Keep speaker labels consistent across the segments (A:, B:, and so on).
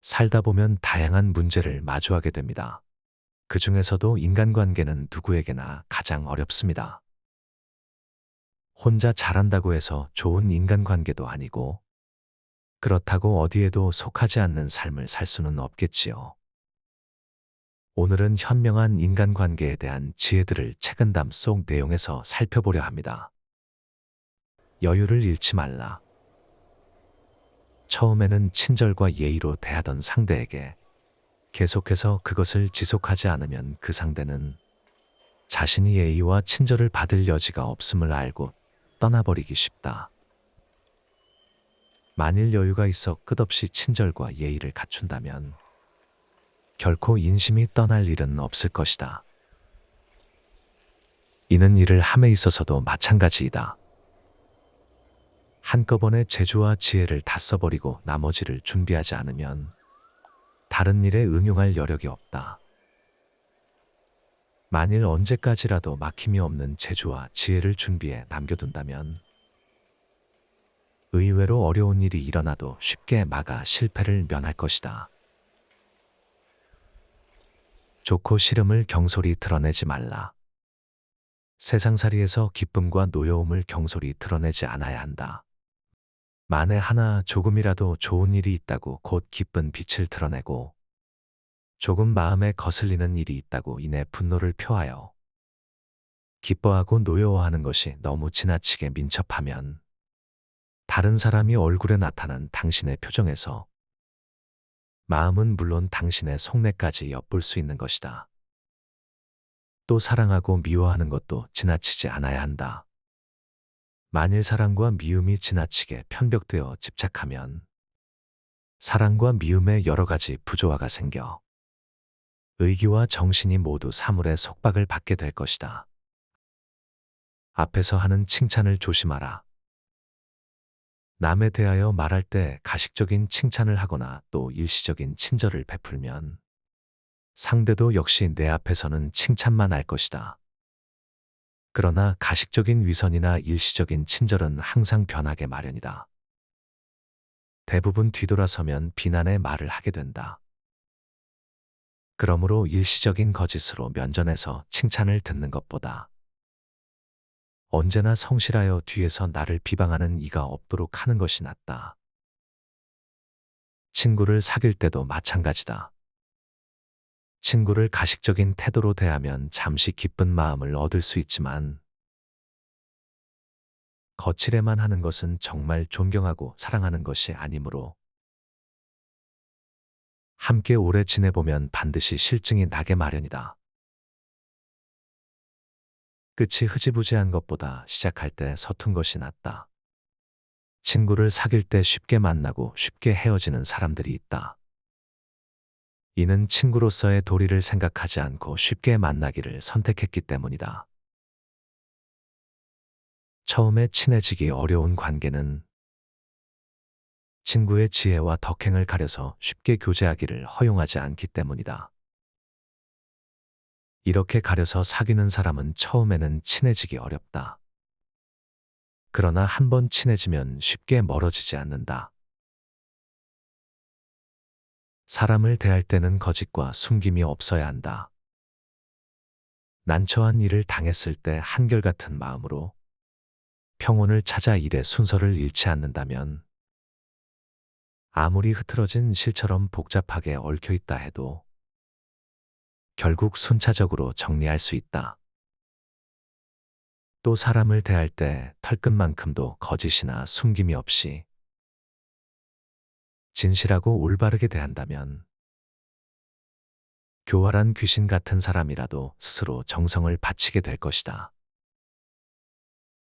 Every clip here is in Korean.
A: 살다 보면 다양한 문제를 마주하게 됩니다. 그 중에서도 인간관계는 누구에게나 가장 어렵습니다. 혼자 잘한다고 해서 좋은 인간관계도 아니고, 그렇다고 어디에도 속하지 않는 삶을 살 수는 없겠지요. 오늘은 현명한 인간관계에 대한 지혜들을 책은담 속 내용에서 살펴보려 합니다. 여유를 잃지 말라. 처음에는 친절과 예의로 대하던 상대에게 계속해서 그것을 지속하지 않으면 그 상대는 자신이 예의와 친절을 받을 여지가 없음을 알고 떠나버리기 쉽다. 만일 여유가 있어 끝없이 친절과 예의를 갖춘다면 결코 인심이 떠날 일은 없을 것이다. 이는 일을 함에 있어서도 마찬가지이다. 한꺼번에 재주와 지혜를 다 써버리고 나머지를 준비하지 않으면 다른 일에 응용할 여력이 없다. 만일 언제까지라도 막힘이 없는 재주와 지혜를 준비해 남겨둔다면 의외로 어려운 일이 일어나도 쉽게 막아 실패를 면할 것이다. 좋고 싫음을 경솔히 드러내지 말라. 세상살이에서 기쁨과 노여움을 경솔히 드러내지 않아야 한다. 만에 하나 조금이라도 좋은 일이 있다고 곧 기쁜 빛을 드러내고 조금 마음에 거슬리는 일이 있다고 이내 분노를 표하여 기뻐하고 노여워하는 것이 너무 지나치게 민첩하면 다른 사람이 얼굴에 나타난 당신의 표정에서 마음은 물론 당신의 속내까지 엿볼 수 있는 것이다. 또 사랑하고 미워하는 것도 지나치지 않아야 한다. 만일 사랑과 미움이 지나치게 편벽되어 집착하면 사랑과 미움에 여러 가지 부조화가 생겨 의기와 정신이 모두 사물의 속박을 받게 될 것이다. 앞에서 하는 칭찬을 조심하라. 남에 대하여 말할 때 가식적인 칭찬을 하거나 또 일시적인 친절을 베풀면 상대도 역시 내 앞에서는 칭찬만 할 것이다. 그러나 가식적인 위선이나 일시적인 친절은 항상 변하게 마련이다. 대부분 뒤돌아서면 비난의 말을 하게 된다. 그러므로 일시적인 거짓으로 면전에서 칭찬을 듣는 것보다 언제나 성실하여 뒤에서 나를 비방하는 이가 없도록 하는 것이 낫다. 친구를 사귈 때도 마찬가지다. 친구를 가식적인 태도로 대하면 잠시 기쁜 마음을 얻을 수 있지만 거칠에만 하는 것은 정말 존경하고 사랑하는 것이 아니므로 함께 오래 지내보면 반드시 실증이 나게 마련이다. 끝이 흐지부지한 것보다 시작할 때 서툰 것이 낫다. 친구를 사귈 때 쉽게 만나고 쉽게 헤어지는 사람들이 있다. 이는 친구로서의 도리를 생각하지 않고 쉽게 만나기를 선택했기 때문이다. 처음에 친해지기 어려운 관계는 친구의 지혜와 덕행을 가려서 쉽게 교제하기를 허용하지 않기 때문이다. 이렇게 가려서 사귀는 사람은 처음에는 친해지기 어렵다. 그러나 한번 친해지면 쉽게 멀어지지 않는다. 사람을 대할 때는 거짓과 숨김이 없어야 한다. 난처한 일을 당했을 때 한결같은 마음으로 평온을 찾아 일의 순서를 잃지 않는다면 아무리 흐트러진 실처럼 복잡하게 얽혀 있다 해도 결국 순차적으로 정리할 수 있다. 또 사람을 대할 때 털끝만큼도 거짓이나 숨김이 없이 진실하고 올바르게 대한다면 교활한 귀신 같은 사람이라도 스스로 정성을 바치게 될 것이다.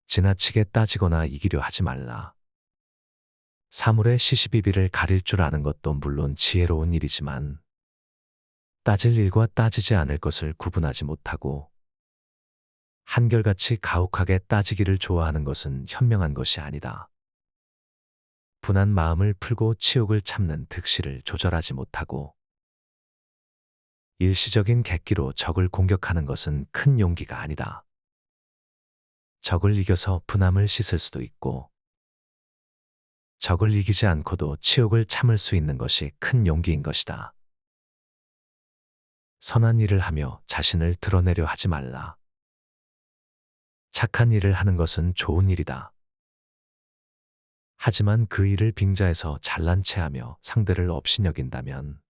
A: 지나치게 따지거나 이기려 하지 말라. 사물의 시시비비를 가릴 줄 아는 것도 물론 지혜로운 일이지만 따질 일과 따지지 않을 것을 구분하지 못하고 한결같이 가혹하게 따지기를 좋아하는 것은 현명한 것이 아니다. 분한 마음을 풀고 치욕을 참는 득실을 조절하지 못하고 일시적인 객기로 적을 공격하는 것은 큰 용기가 아니다. 적을 이겨서 분함을 씻을 수도 있고 적을 이기지 않고도 치욕을 참을 수 있는 것이 큰 용기인 것이다. 선한 일을 하며 자신을 드러내려 하지 말라. 착한 일을 하는 것은 좋은 일이다. 하지만 그 일을 빙자해서 잘난 체하며 상대를 업신여긴다면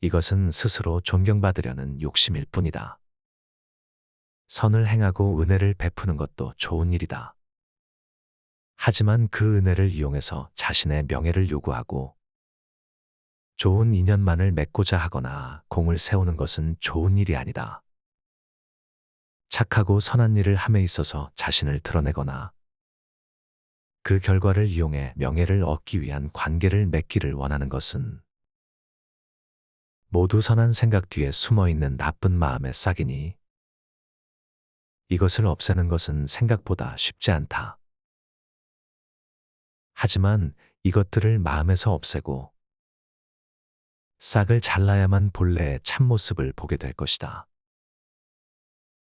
A: 이것은 스스로 존경받으려는 욕심일 뿐이다. 선을 행하고 은혜를 베푸는 것도 좋은 일이다. 하지만 그 은혜를 이용해서 자신의 명예를 요구하고 좋은 인연만을 맺고자 하거나 공을 세우는 것은 좋은 일이 아니다. 착하고 선한 일을 함에 있어서 자신을 드러내거나 그 결과를 이용해 명예를 얻기 위한 관계를 맺기를 원하는 것은 모두 선한 생각 뒤에 숨어 있는 나쁜 마음의 싹이니 이것을 없애는 것은 생각보다 쉽지 않다. 하지만 이것들을 마음에서 없애고 싹을 잘라야만 본래의 참모습을 보게 될 것이다.